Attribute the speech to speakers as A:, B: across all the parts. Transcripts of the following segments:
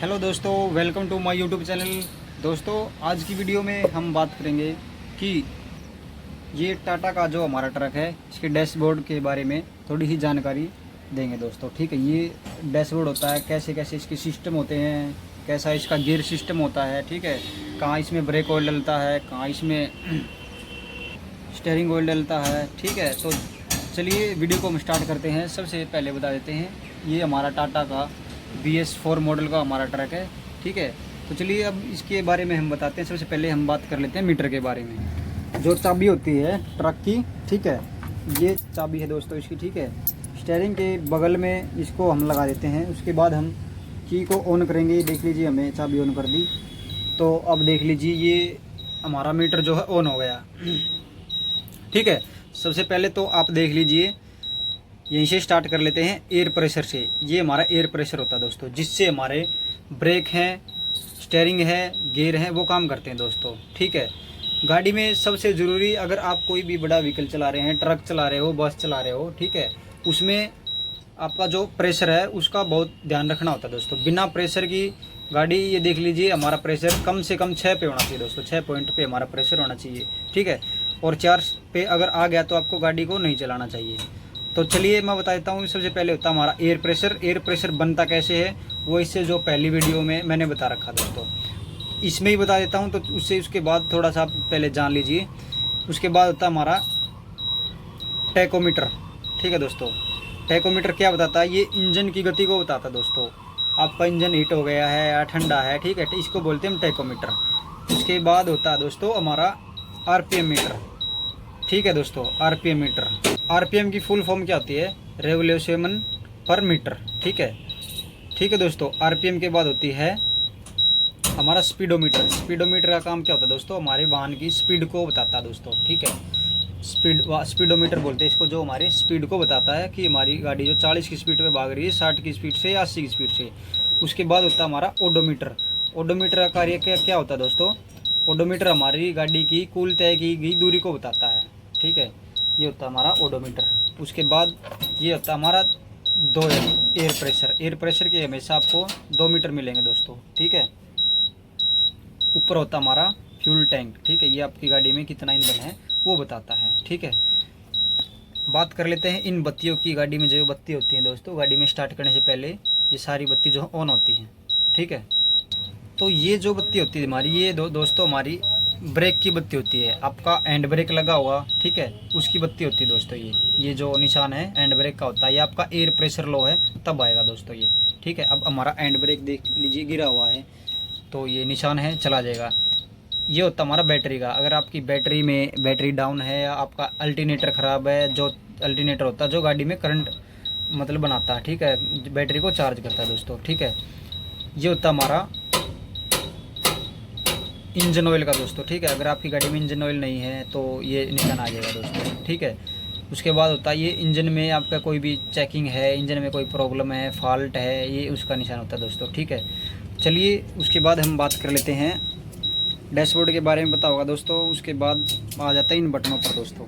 A: Hello दोस्तों, welcome to my YouTube channel. दोस्तों, आज की वीडियो में हम बात करेंगे कि ये टाटा का जो हमारा ट्रक है, इसके डैशबोर्ड के बारे में थोड़ी ही जानकारी देंगे दोस्तों। ठीक है, ये डैशबोर्ड होता है, कैसे कैसे इसके सिस्टम होते हैं, कैसा इसका गियर सिस्टम होता है। ठीक है, कहाँ इसमें ब्रेक ऑयल डलता है, कहाँ इसमें स्टीयरिंग ऑयल डलता है। ठीक है, तो चलिए वीडियो को हम स्टार्ट करते हैं। सबसे पहले बता देते हैं, ये हमारा टाटा का BS4 मॉडल का हमारा ट्रक है। ठीक है, तो चलिए अब इसके बारे में हम बताते हैं। सबसे पहले हम बात कर लेते हैं मीटर के बारे में। जो चाबी होती है ट्रक की, ठीक है, ये चाबी है दोस्तों इसकी। ठीक है, स्टीयरिंग के बगल में इसको हम लगा देते हैं। उसके बाद हम की को ऑन करेंगे। देख लीजिए, हमें चाबी ऑन कर दी, तो अब देख लीजिए ये हमारा मीटर जो है ऑन हो गया। ठीक है, सबसे पहले तो आप देख लीजिए, यहीं से स्टार्ट कर लेते हैं एयर प्रेशर से। ये हमारा एयर प्रेशर होता है दोस्तों, जिससे हमारे ब्रेक हैं, स्टीयरिंग है, गियर हैं, वो काम करते हैं दोस्तों। ठीक है, गाड़ी में सबसे ज़रूरी, अगर आप कोई भी बड़ा व्हीकल चला रहे हैं, ट्रक चला रहे हो, बस चला रहे हो, ठीक है, उसमें आपका जो प्रेशर है उसका बहुत ध्यान रखना होता है दोस्तों। बिना प्रेशर की गाड़ी, ये देख लीजिए, हमारा प्रेशर कम से कम 6 पे होना चाहिए दोस्तों। 6 पॉइंट पे हमारा प्रेशर होना चाहिए। ठीक है, और 4 पे अगर आ गया तो आपको गाड़ी को नहीं चलाना चाहिए। तो चलिए मैं बता देता हूँ। सबसे पहले होता है हमारा एयर प्रेशर। एयर प्रेशर बनता कैसे है, वो इससे जो पहली वीडियो में मैंने बता रखा दोस्तों, इसमें ही बता देता हूँ। तो उसके बाद थोड़ा सा आप पहले जान लीजिए। उसके बाद होता है हमारा टैकोमीटर। ठीक है दोस्तों, टैकोमीटर क्या बताता है, ये इंजन की गति को बताता है दोस्तों। आपका इंजन हीट हो गया है या ठंडा है, ठीक है, इसको बोलते हैं हम टैकोमीटर। उसके बाद होता है दोस्तों हमारा RPM मीटर। ठीक है दोस्तों, RPM मीटर। RPM की फुल फॉर्म क्या होती है, रेवोल्यूशन पर मीटर। ठीक है, ठीक है दोस्तों। RPM के बाद होती है हमारा स्पीडोमीटर। स्पीडोमीटर का काम क्या होता है दोस्तों, हमारे वाहन की स्पीड को बताता है दोस्तों। ठीक है, स्पीडोमीटर बोलते हैं इसको, जो हमारी स्पीड को बताता है कि हमारी गाड़ी जो 40 की स्पीड पे भाग रही है, 60 की स्पीड से या 80 की स्पीड से। उसके बाद होता है हमारा ओडोमीटर। ओडोमीटर का कार्य क्या होता है दोस्तों, ओडोमीटर हमारी गाड़ी की कुल तय की गई दूरी को बताता है। ठीक है, ये होता है हमारा ओडोमीटर। उसके बाद ये होता है हमारा 2 एयर प्रेशर। एयर प्रेशर के हमेशा आपको 2 मीटर मिलेंगे दोस्तों। ठीक है, ऊपर होता है हमारा फ्यूल टैंक। ठीक है, ये आपकी गाड़ी में कितना ईंधन है वो बताता है। ठीक है, बात कर लेते हैं इन बत्तियों की। गाड़ी में जो बत्ती होती है दोस्तों, गाड़ी में स्टार्ट करने से पहले ये सारी बत्ती जो ऑन होती हैं। ठीक है, तो ये जो बत्ती होती है हमारी, ये दोस्तों हमारी ब्रेक की बत्ती होती है। आपका हैंड ब्रेक लगा हुआ, ठीक है, उसकी बत्ती होती है दोस्तों। ये जो निशान है हैंड ब्रेक का होता है, ये आपका एयर प्रेशर लो है तब आएगा दोस्तों ये। ठीक है, अब हमारा हैंड ब्रेक देख लीजिए गिरा हुआ है, तो ये निशान है, चला जाएगा। ये होता हमारा बैटरी का। अगर आपकी बैटरी में बैटरी डाउन है या आपका अल्टरनेटर ख़राब है, जो अल्टरनेटर होता है जो गाड़ी में करंट मतलब बनाता है, ठीक है, बैटरी को चार्ज करता है दोस्तों। ठीक है, ये होता हमारा इंजन ऑयल का दोस्तों। ठीक है, अगर आपकी गाड़ी में इंजन ऑयल नहीं है तो ये निशान आ जाएगा दोस्तों। ठीक है, उसके बाद होता है ये इंजन में आपका कोई भी चेकिंग है, इंजन में कोई प्रॉब्लम है, फॉल्ट है, ये उसका निशान होता है दोस्तों। ठीक है, चलिए उसके बाद हम बात कर लेते हैं डैशबोर्ड के बारे में। पता होगा दोस्तों। उसके बाद आ जाता है इन बटनों पर दोस्तों।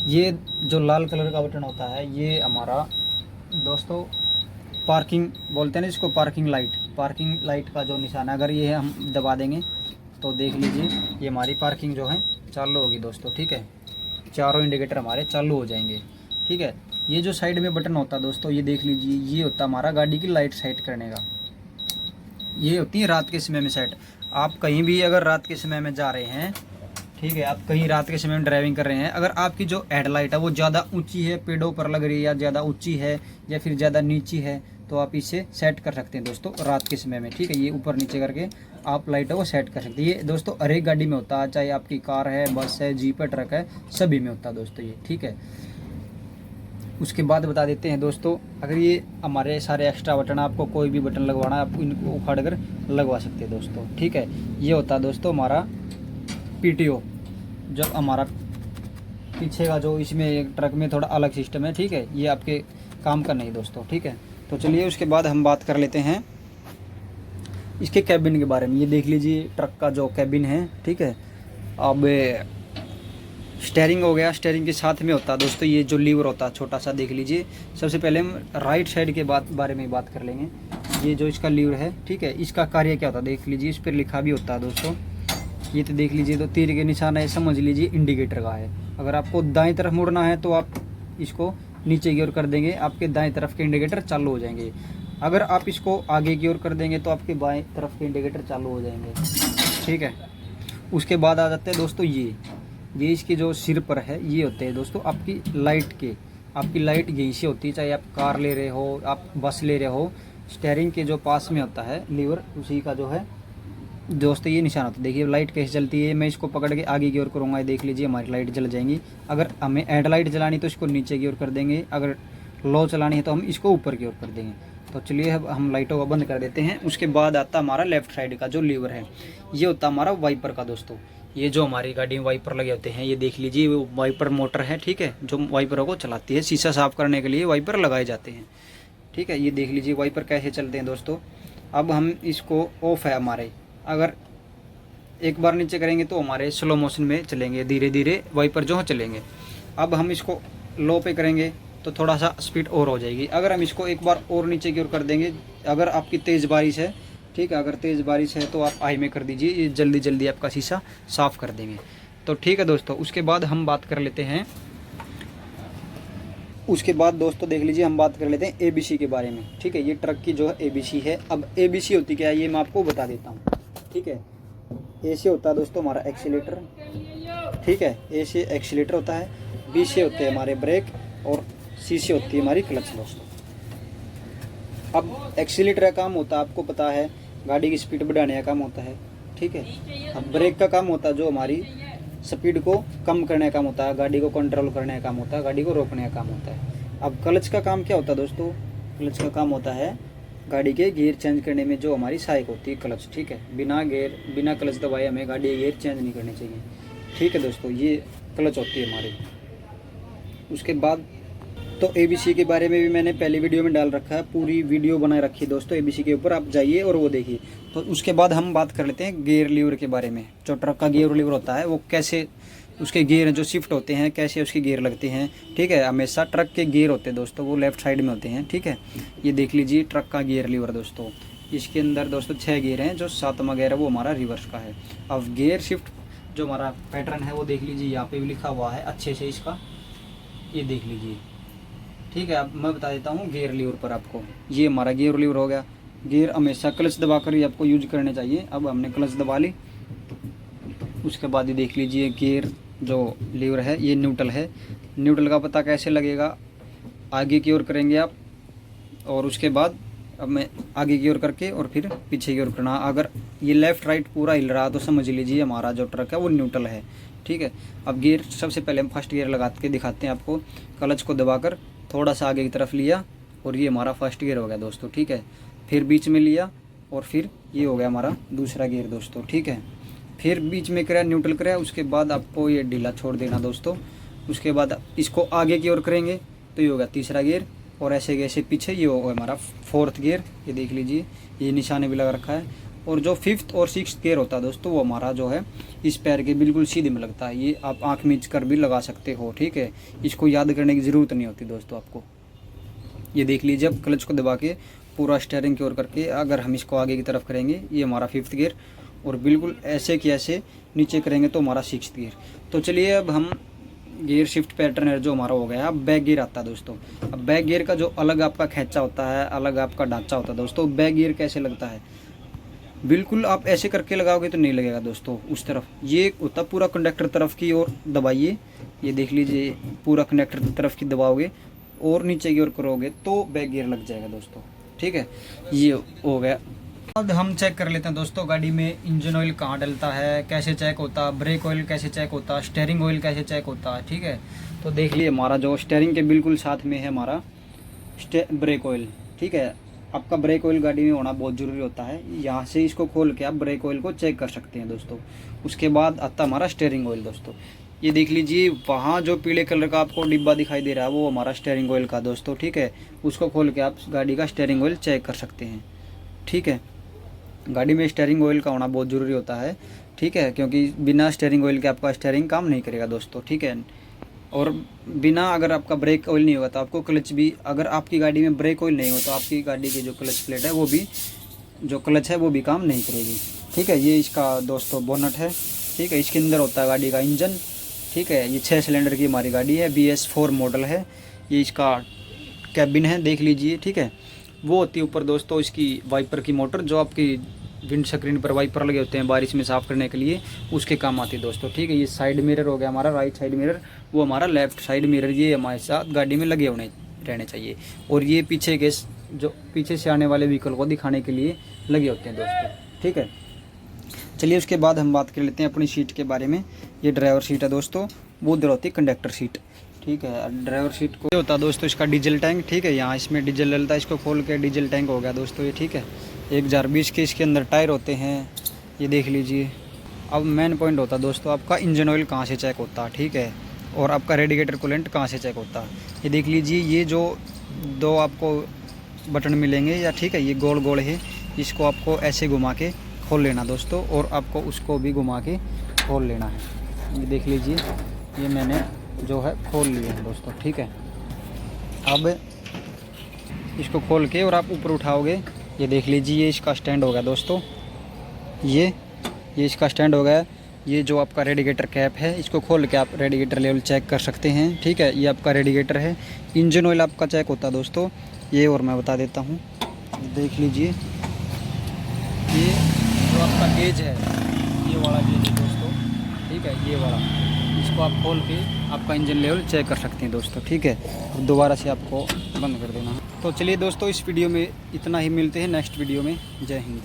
A: ये जो लाल कलर का बटन होता है, ये हमारा दोस्तों पार्किंग बोलते हैं ना इसको, पार्किंग लाइट। पार्किंग लाइट का जो निशान है, अगर ये हम दबा देंगे तो देख लीजिए ये हमारी पार्किंग जो है चालू होगी दोस्तों। ठीक है, चारों इंडिकेटर हमारे चालू हो जाएंगे। ठीक है, ये जो साइड में बटन होता है दोस्तों, ये देख लीजिए, ये होता है हमारा गाड़ी की लाइट सेट करने का। ये होती है रात के समय में सेट। आप कहीं भी अगर रात के समय में जा रहे हैं, ठीक है, आप कहीं रात के समय में ड्राइविंग कर रहे हैं, अगर आपकी जो हेडलाइट है वो ज़्यादा ऊंची है, पेड़ों पर लग रही है, या ज़्यादा ऊंची है या फिर ज़्यादा नीची है, तो आप इसे सेट कर सकते हैं दोस्तों रात के समय में। ठीक है, ये ऊपर नीचे करके आप लाइटों को सेट कर सकते हैं। ये दोस्तों हर एक गाड़ी में होता है, चाहे आपकी कार है, बस है, जीप है, ट्रक है, सभी में होता है दोस्तों ये। ठीक है, उसके बाद बता देते हैं दोस्तों, अगर ये हमारे सारे एक्स्ट्रा बटन, आपको कोई भी बटन लगवाना है, आप इनको उखाड़ कर लगवा सकते हैं दोस्तों। ठीक है, ये होता है दोस्तों हमारा PTO। जब हमारा पीछे का जो इसमें ट्रक में थोड़ा अलग सिस्टम है, ठीक है, ये आपके काम का नहीं दोस्तों। ठीक है, तो चलिए उसके बाद हम बात कर लेते हैं इसके कैबिन के बारे में। ये देख लीजिए ट्रक का जो कैबिन है। ठीक है, अब स्टीयरिंग हो गया, स्टीयरिंग के साथ में होता है दोस्तों ये जो लीवर होता है छोटा सा, देख लीजिए। सबसे पहले हम राइट साइड के बारे में बात कर लेंगे। ये जो इसका लीवर है, ठीक है, इसका कार्य क्या होता है देख लीजिए, इस पर लिखा भी होता है दोस्तों। ये तो देख लीजिए, तो तीर के निशान है, समझ लीजिए इंडिकेटर का है। अगर आपको दाएं तरफ मुड़ना है तो आप इसको नीचे की ओर कर देंगे, आपके दाएं तरफ के इंडिकेटर चालू हो जाएंगे। अगर आप इसको आगे की ओर कर देंगे तो आपके बाएं तरफ के इंडिकेटर चालू हो जाएंगे, ठीक है। उसके बाद आ जाते हैं दोस्तों ये इसके जो सिर पर है ये होते हैं दोस्तों आपकी लाइट के। आपकी लाइट यहीं से होती है, चाहे आप कार ले रहे हो, आप बस ले रहे हो, स्टेयरिंग के जो पास में होता है लीवर, उसी का जो है दोस्तों ये निशान होता है। देखिए लाइट कैसे चलती है, मैं इसको पकड़ के आगे की ओर करूँगा, देख लीजिए हमारी लाइट जल जाएंगी। अगर हमें हेड लाइट जलानी तो इसको नीचे की ओर कर देंगे, अगर लो चलानी है तो हम इसको ऊपर की ओर कर देंगे। तो चलिए अब हम लाइटों को बंद कर देते हैं। उसके बाद आता हमारा लेफ्ट साइड का जो लीवर है, ये होता है हमारा वाइपर का दोस्तों। ये जो हमारी गाड़ी में वाइपर लगे होते हैं, ये देख लीजिए वो वाइपर मोटर है, ठीक है, जो वाइपरों को चलाती है। शीशा साफ करने के लिए वाइपर लगाए जाते हैं, ठीक है। ये देख लीजिए वाइपर कैसे चलते हैं दोस्तों। अब हम इसको ऑफ है हमारे, अगर एक बार नीचे करेंगे तो हमारे स्लो मोशन में चलेंगे, धीरे धीरे वाइपर जो है चलेंगे। अब हम इसको लो पे करेंगे तो थोड़ा सा स्पीड और हो जाएगी। अगर हम इसको एक बार और नीचे की ओर कर देंगे, अगर आपकी तेज़ बारिश है, ठीक है, अगर तेज़ बारिश है तो आप हाई में कर दीजिए, ये जल्दी जल्दी आपका शीशा साफ़ कर देंगे। तो ठीक है दोस्तों, उसके बाद हम बात कर लेते हैं, उसके बाद दोस्तों देख लीजिए हम बात कर लेते हैं ABC के बारे में, ठीक है। ये ट्रक की जो है ABC है। अब ABC होती क्या है ये मैं आपको बता देता हूँ, ठीक है। A से होता है दोस्तों हमारा एक्सीलेटर, ठीक है, A से एक्सीलेटर होता है, B से होते हैं हमारे ब्रेक और C से होती है हमारी क्लच दोस्तों। अब एक्सीलेटर का काम होता है, आपको पता है, गाड़ी की स्पीड बढ़ाने का काम होता है, ठीक है। अब ब्रेक का काम होता है जो हमारी स्पीड को कम करने का काम होता है, गाड़ी को कंट्रोल करने का काम होता है, गाड़ी को रोकने का काम होता है। अब क्लच का काम क्या होता है दोस्तों, क्लच का काम होता है गाड़ी के गियर चेंज करने में जो हमारी सहायक होती है क्लच, ठीक है। बिना क्लच दबाए हमें गाड़ी के गियर चेंज नहीं करने चाहिए, ठीक है दोस्तों। ये क्लच होती है हमारी। उसके बाद तो ABC के बारे में भी मैंने पहले वीडियो में डाल रखा है, पूरी वीडियो बना रखी है दोस्तों ABC के ऊपर, आप जाइए और वो देखिए। तो उसके बाद हम बात कर लेते हैं गियर लीवर के बारे में। जो ट्रक का गियर लीवर होता है वो कैसे उसके गियर जो शिफ्ट होते हैं, कैसे उसके गियर लगते हैं, ठीक है। हमेशा ट्रक के गियर होते हैं दोस्तों वो लेफ्ट साइड में होते हैं, ठीक है। ये देख लीजिए ट्रक का गियर लीवर दोस्तों, इसके अंदर दोस्तों 6 गियर हैं, जो 7वां गियर है वो हमारा रिवर्स का है। अब गियर शिफ्ट जो हमारा पैटर्न है वो देख लीजिए, यहाँ पे भी लिखा हुआ है अच्छे से इसका, ये देख लीजिए, ठीक है। अब मैं बता देता हूँ गियर लीवर पर आपको, ये हमारा गियर लीवर हो गया। गियर हमेशा क्लच दबाकर ही आपको यूज करने चाहिए। अब हमने क्लच दबा ली, उसके बाद ये देख लीजिए गियर जो लीवर है ये न्यूट्रल है। न्यूट्रल का पता कैसे लगेगा, आगे की ओर करेंगे आप, और उसके बाद अब मैं आगे की ओर करके और फिर पीछे की ओर करना। अगर ये लेफ़्ट राइट पूरा हिल रहा तो समझ लीजिए हमारा जो ट्रक है वो न्यूट्रल है, ठीक है। अब गियर सबसे पहले हम फर्स्ट गियर लगा के दिखाते हैं आपको। क्लच को दबाकर थोड़ा सा आगे की तरफ लिया और ये हमारा फर्स्ट गियर हो गया दोस्तों, ठीक है। फिर बीच में लिया और फिर ये हो गया हमारा दूसरा गियर दोस्तों, ठीक है। फिर बीच में कराया, न्यूट्रल कराया, उसके बाद आपको ये ढीला छोड़ देना दोस्तों। उसके बाद इसको आगे की ओर करेंगे तो ये हो गया तीसरा गियर, और ऐसे कैसे पीछे ये होगा हमारा फोर्थ गियर। ये देख लीजिए ये निशाने भी लगा रखा है। और जो 5th और 6th गियर होता है दोस्तों वो हमारा जो है इस पैर के बिल्कुल सीधे में लगता है। ये आप आँख मीच कर भी लगा सकते हो, ठीक है। इसको याद करने की ज़रूरत नहीं होती दोस्तों आपको। ये देख लीजिए अब क्लच को दबा के पूरा स्टीयरिंग की ओर करके अगर हम इसको आगे की तरफ करेंगे ये हमारा 5th गियर, और बिल्कुल ऐसे कि ऐसे नीचे करेंगे तो हमारा 6th गियर। तो चलिए अब हम गियर शिफ्ट पैटर्न है जो हमारा हो गया। अब बैक गियर आता है दोस्तों। अब बैक गियर का जो अलग आपका खैंचा होता है, अलग आपका ढांचा होता है दोस्तों। बैक गियर कैसे लगता है, बिल्कुल आप ऐसे करके लगाओगे तो नहीं लगेगा दोस्तों उस तरफ। ये होता पूरा कंडक्टर तरफ की ओर दबाइए, ये देख लीजिए पूरा कंडक्टर तरफ की दबाओगे और नीचे की ओर करोगे तो बैक गियर लग जाएगा दोस्तों, ठीक है। ये हो गया। अब हम चेक कर लेते हैं दोस्तों गाड़ी में इंजन ऑयल कहाँ डलता है, कैसे चेक होता है, ब्रेक ऑयल कैसे चेक होता है, स्टीयरिंग ऑयल कैसे चेक होता है, ठीक है। तो देख लिए हमारा जो स्टीयरिंग के बिल्कुल साथ में है हमारा ब्रेक ऑयल, ठीक है। आपका ब्रेक ऑयल गाड़ी में होना बहुत ज़रूरी होता है। यहाँ से इसको खोल के आप ब्रेक ऑयल को चेक कर सकते हैं दोस्तों। उसके बाद आता हमारा स्टीयरिंग ऑयल दोस्तों। ये देख लीजिए वहाँ जो पीले कलर का आपको डिब्बा दिखाई दे रहा है वो हमारा स्टीयरिंग ऑयल का दोस्तों, ठीक है। उसको खोल के आप गाड़ी का स्टीयरिंग ऑयल चेक कर सकते हैं, ठीक है। गाड़ी में स्टीयरिंग ऑयल का होना बहुत ज़रूरी होता है, ठीक है, क्योंकि बिना स्टीयरिंग ऑयल के आपका स्टीयरिंग काम नहीं करेगा दोस्तों, ठीक है। और बिना अगर आपका ब्रेक ऑयल नहीं होगा तो आपको क्लच भी, अगर आपकी गाड़ी में ब्रेक ऑयल नहीं हो तो आपकी गाड़ी की जो क्लच प्लेट है वो भी, जो क्लच है वो भी काम नहीं करेगी। ठीक है, ये इसका दोस्तों बोनट है। ठीक है, इसके अंदर होता है गाड़ी का इंजन। ठीक है, ये 6 सिलेंडर की हमारी गाड़ी है, BS4 मॉडल है। ये इसका कैबिन है, देख लीजिए। ठीक है, वो होती है ऊपर दोस्तों इसकी वाइपर की मोटर, जो आपकी विंड स्क्रीन पर वाइपर लगे होते हैं बारिश में साफ़ करने के लिए, उसके काम आती है दोस्तों। ठीक है, ये साइड मिरर हो गया हमारा, राइट साइड मिरर, वो हमारा लेफ्ट साइड मिरर, ये हमारे साथ गाड़ी में लगे होने रहने चाहिए। और ये पीछे के जो पीछे से आने वाले व्हीकल को दिखाने के लिए लगे होते हैं दोस्तों। ठीक है, चलिए उसके बाद हम बात कर लेते हैं अपनी सीट के बारे में। ये ड्राइवर सीट है दोस्तों, वो उधर होती है कंडक्टर सीट। ठीक है, ड्राइवर सीट को होता है दोस्तों इसका डीजल टैंक। ठीक है, यहाँ इसमें डीजल डलता है, इसको खोल के डीजल टैंक हो गया दोस्तों ये। ठीक है, 1020 के इसके अंदर टायर होते हैं, ये देख लीजिए। अब मेन पॉइंट होता है दोस्तों आपका इंजन ऑयल कहाँ से चेक होता है। ठीक है, और आपका रेडिएटर कूलेंट कहाँ से चेक होता है, ये देख लीजिए। ये जो 2 आपको बटन मिलेंगे या, ठीक है, ये गोल गोल है, इसको आपको ऐसे घुमा के खोल लेना दोस्तों, और आपको उसको भी घुमा के खोल लेना है। ये देख लीजिए, ये मैंने जो है खोल लिए हैं दोस्तों। ठीक है, अब इसको खोल के और आप ऊपर उठाओगे, ये देख लीजिए, ये इसका स्टैंड हो गया दोस्तों। ये इसका स्टैंड हो गया। ये जो आपका रेडिएटर कैप है, इसको खोल के आप रेडिएटर लेवल चेक कर सकते हैं। ठीक है, ये आपका रेडिएटर है। इंजन ऑयल आपका चेक होता है दोस्तों ये, और मैं बता देता हूँ, देख लीजिए। ये जो आपका गेज है, ये वाला गेज है दोस्तों। ठीक है, ये वाला, इसको आप खोल के आपका इंजन लेवल चेक कर सकते हैं दोस्तों। ठीक है, अब दोबारा से आपको बंद कर देना है। तो चलिए दोस्तों, इस वीडियो में इतना ही, मिलते हैं नेक्स्ट वीडियो में। जय हिंद।